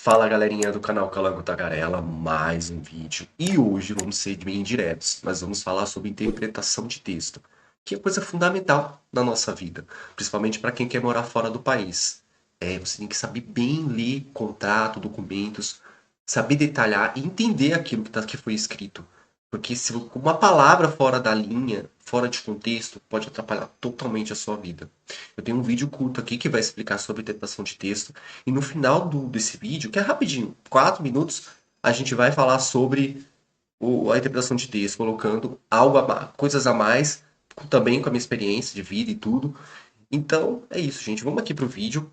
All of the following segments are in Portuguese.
Fala galerinha do canal Calango Tagarela, mais um vídeo. E hoje vamos ser bem diretos, mas vamos falar sobre interpretação de texto, que é coisa fundamental na nossa vida, principalmente para quem quer morar fora do país. Você tem que saber bem ler contrato, documentos, saber detalhar e entender aquilo que foi escrito. Porque se uma palavra fora da linha, fora de contexto, pode atrapalhar totalmente a sua vida. Eu tenho um vídeo curto aqui que vai explicar sobre interpretação de texto. E no final desse vídeo, que é rapidinho, 4 minutos, a gente vai falar sobre a interpretação de texto, colocando coisas a mais, também com a minha experiência de vida e tudo. Então, é isso, gente. Vamos aqui pro vídeo.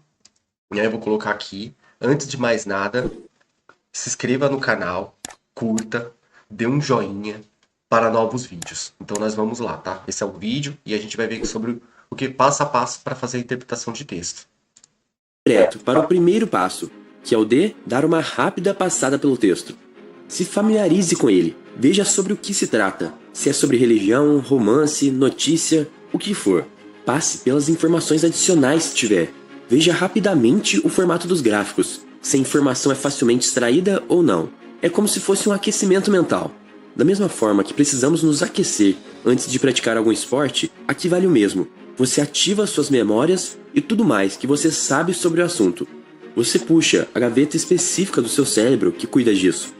Né? Eu vou colocar aqui. Antes de mais nada, se inscreva no canal, curta, dê um joinha para novos vídeos. Então, nós vamos lá, tá? Esse é o vídeo e a gente vai ver sobre o que passo a passo para fazer a interpretação de texto. Direto para o primeiro passo, que é o de dar uma rápida passada pelo texto. Se familiarize com ele, veja sobre o que se trata, se é sobre religião, romance, notícia, o que for. Passe pelas informações adicionais se tiver. Veja rapidamente o formato dos gráficos, se a informação é facilmente extraída ou não. É como se fosse um aquecimento mental. Da mesma forma que precisamos nos aquecer antes de praticar algum esporte, aqui vale o mesmo. Você ativa suas memórias e tudo mais que você sabe sobre o assunto. Você puxa a gaveta específica do seu cérebro que cuida disso.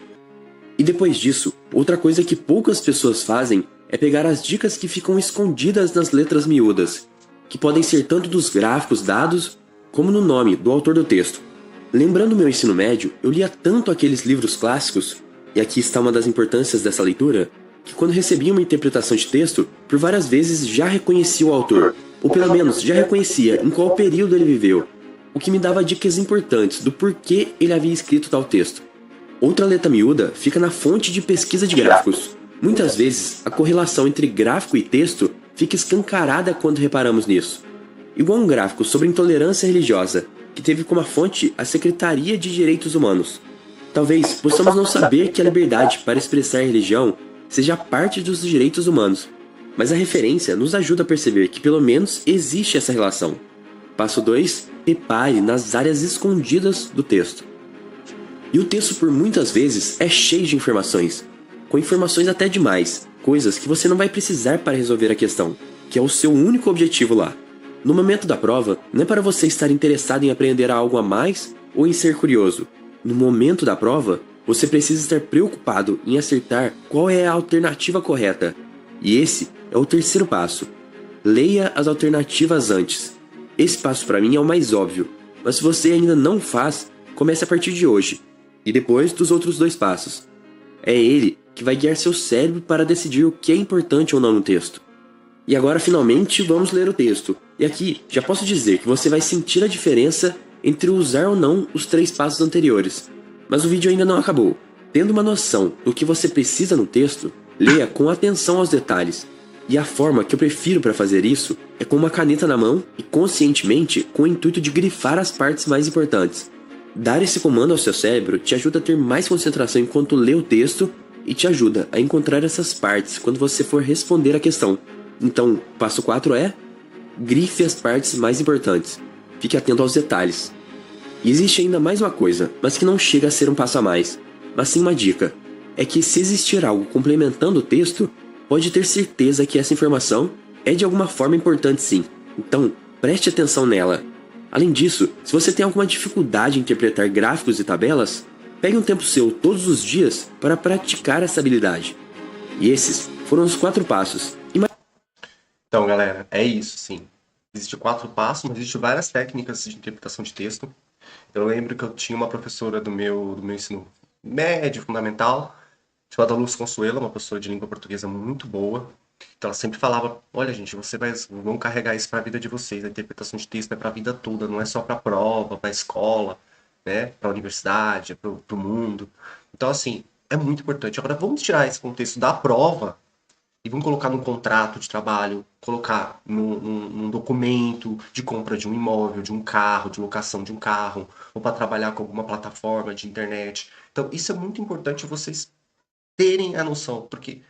E depois disso, outra coisa que poucas pessoas fazem é pegar as dicas que ficam escondidas nas letras miúdas, que podem ser tanto dos gráficos dados, como no nome do autor do texto. Lembrando meu ensino médio, eu lia tanto aqueles livros clássicos, e aqui está uma das importâncias dessa leitura, que quando recebia uma interpretação de texto, por várias vezes já reconhecia o autor, ou pelo menos já reconhecia em qual período ele viveu, o que me dava dicas importantes do porquê ele havia escrito tal texto. Outra letra miúda fica na fonte de pesquisa de gráficos. Muitas vezes, a correlação entre gráfico e texto fica escancarada quando reparamos nisso. Igual um gráfico sobre intolerância religiosa, que teve como fonte a Secretaria de Direitos Humanos. Talvez possamos não saber que a liberdade para expressar religião seja parte dos direitos humanos, mas a referência nos ajuda a perceber que pelo menos existe essa relação. Passo 2. Repare nas áreas escondidas do texto. E o texto por muitas vezes é cheio de informações, com informações até demais, coisas que você não vai precisar para resolver a questão, que é o seu único objetivo lá. No momento da prova, não é para você estar interessado em aprender algo a mais ou em ser curioso. No momento da prova, você precisa estar preocupado em acertar qual é a alternativa correta. E esse é o terceiro passo. Leia as alternativas antes. Esse passo para mim é o mais óbvio, mas se você ainda não faz, comece a partir de hoje, e depois dos outros 2 passos. É ele que vai guiar seu cérebro para decidir o que é importante ou não no texto. E agora finalmente vamos ler o texto. E aqui já posso dizer que você vai sentir a diferença entre usar ou não os 3 passos anteriores. Mas o vídeo ainda não acabou. Tendo uma noção do que você precisa no texto, leia com atenção aos detalhes. E a forma que eu prefiro para fazer isso é com uma caneta na mão e conscientemente com o intuito de grifar as partes mais importantes. Dar esse comando ao seu cérebro te ajuda a ter mais concentração enquanto lê o texto e te ajuda a encontrar essas partes quando você for responder a questão. Então, passo 4 é: grife as partes mais importantes. Fique atento aos detalhes. E existe ainda mais uma coisa, mas que não chega a ser um passo a mais, mas sim uma dica. É que se existir algo complementando o texto, pode ter certeza que essa informação é de alguma forma importante sim. Então, preste atenção nela. Além disso, se você tem alguma dificuldade em interpretar gráficos e tabelas, pegue um tempo seu todos os dias para praticar essa habilidade. E esses foram os 4 passos. Então, galera, é isso, sim. Existem 4 passos, mas existem várias técnicas de interpretação de texto. Eu lembro que eu tinha uma professora do meu ensino médio, fundamental, chamada Luz Consuelo, uma professora de língua portuguesa muito boa. Então ela sempre falava, olha gente, vão carregar isso para a vida de vocês, a interpretação de texto é para a vida toda, não é só para a prova, para a escola, né, para a universidade, para o mundo. Então assim, é muito importante. Agora vamos tirar esse contexto da prova e vamos colocar num contrato de trabalho, colocar num documento de compra de um imóvel, de um carro, de locação de um carro, ou para trabalhar com alguma plataforma de internet. Então, isso é muito importante vocês terem a noção, porque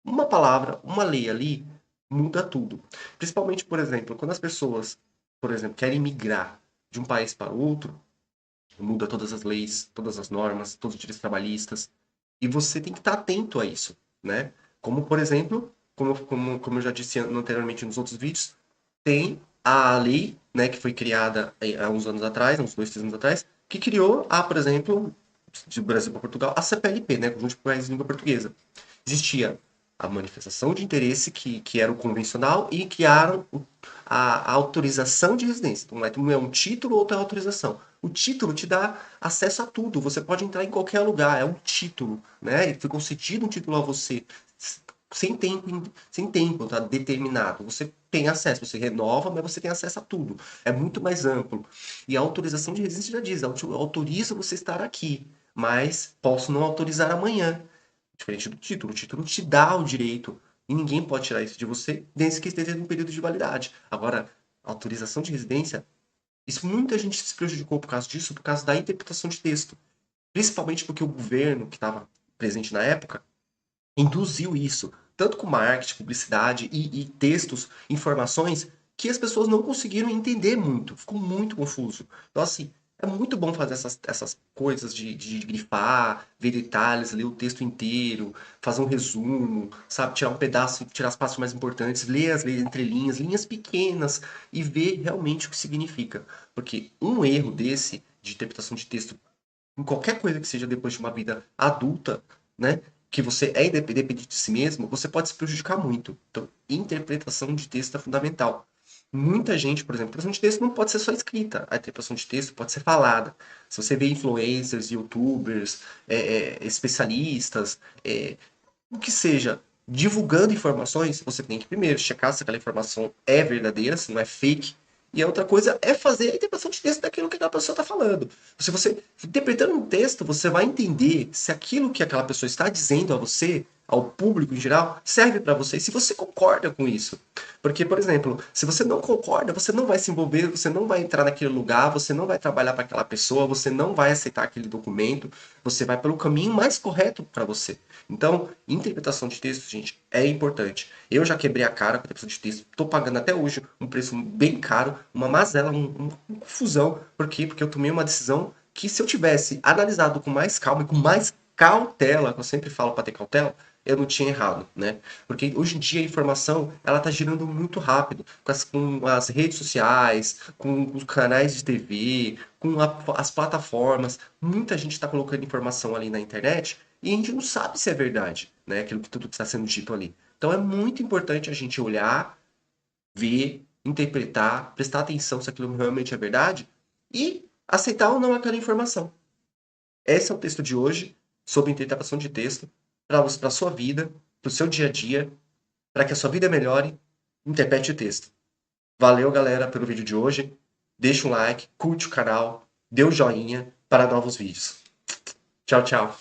uma palavra, uma lei ali, muda tudo. Principalmente, por exemplo, quando as pessoas, por exemplo, querem migrar de um país para outro, muda todas as leis, todas as normas, todos os direitos trabalhistas. E você tem que estar atento a isso, né? Como, por exemplo, como eu já disse anteriormente nos outros vídeos, tem a lei, né, que foi criada há uns anos atrás, uns 2, 3 anos atrás, que criou, por exemplo, de Brasil para Portugal, a CPLP, né, Conjunto de Países de Língua Portuguesa. Existia a manifestação de interesse, que era o convencional, e criaram a autorização de residência. Então, não é um título ou outra autorização. O título te dá acesso a tudo. Você pode entrar em qualquer lugar. É um título, né? E foi concedido um título a você sem tempo, tá? Determinado. Você tem acesso, você renova, mas você tem acesso a tudo. É muito mais amplo. E a autorização de residência já diz, autoriza você estar aqui, mas posso não autorizar amanhã. Diferente do título. O título te dá o direito e ninguém pode tirar isso de você desde que esteja no período de validade. Agora, autorização de residência, isso muita gente se prejudicou por causa disso, por causa da interpretação de texto. Principalmente porque o governo que estava presente na época induziu isso, tanto com marketing, publicidade e textos, informações, que as pessoas não conseguiram entender muito, ficou muito confuso. Então, assim, é muito bom fazer essas coisas de grifar, ver detalhes, ler o texto inteiro, fazer um resumo, sabe, tirar um pedaço, tirar as partes mais importantes, ler as entrelinhas, linhas pequenas e ver realmente o que significa. Porque um erro desse, de interpretação de texto, em qualquer coisa que seja depois de uma vida adulta, né, que você é independente de si mesmo, você pode se prejudicar muito. Então, interpretação de texto é fundamental. Muita gente, por exemplo, interpretação de texto não pode ser só escrita. A interpretação de texto pode ser falada. Se você vê influencers, youtubers, especialistas, o que seja, divulgando informações, você tem que primeiro checar se aquela informação é verdadeira, se não é fake. E a outra coisa é fazer a interpretação de texto daquilo que aquela pessoa está falando. Se você interpretando um texto, você vai entender se aquilo que aquela pessoa está dizendo a você, ao público em geral, serve para você, e se você concorda com isso. Porque, por exemplo, se você não concorda, você não vai se envolver, você não vai entrar naquele lugar, você não vai trabalhar para aquela pessoa, você não vai aceitar aquele documento, você vai pelo caminho mais correto para você. Então, interpretação de texto, gente, é importante. Eu já quebrei a cara com a interpretação de texto, estou pagando até hoje um preço bem caro, uma mazela, uma confusão. Por quê? Porque eu tomei uma decisão que, se eu tivesse analisado com mais calma e com mais cautela, que eu sempre falo para ter cautela, eu não tinha errado, né? Porque hoje em dia a informação, ela tá girando muito rápido, com as redes sociais, com os canais de TV, as plataformas. Muita gente está colocando informação ali na internet e a gente não sabe se é verdade, né? Aquilo que tudo está sendo dito ali. Então é muito importante a gente olhar, ver, interpretar, prestar atenção se aquilo realmente é verdade e aceitar ou não aquela informação. Esse é o texto de hoje sobre interpretação de texto para a sua vida, para o seu dia a dia, para que a sua vida melhore. Interprete o texto. Valeu, galera, pelo vídeo de hoje. Deixa um like, curte o canal, dê um joinha para novos vídeos. Tchau, tchau.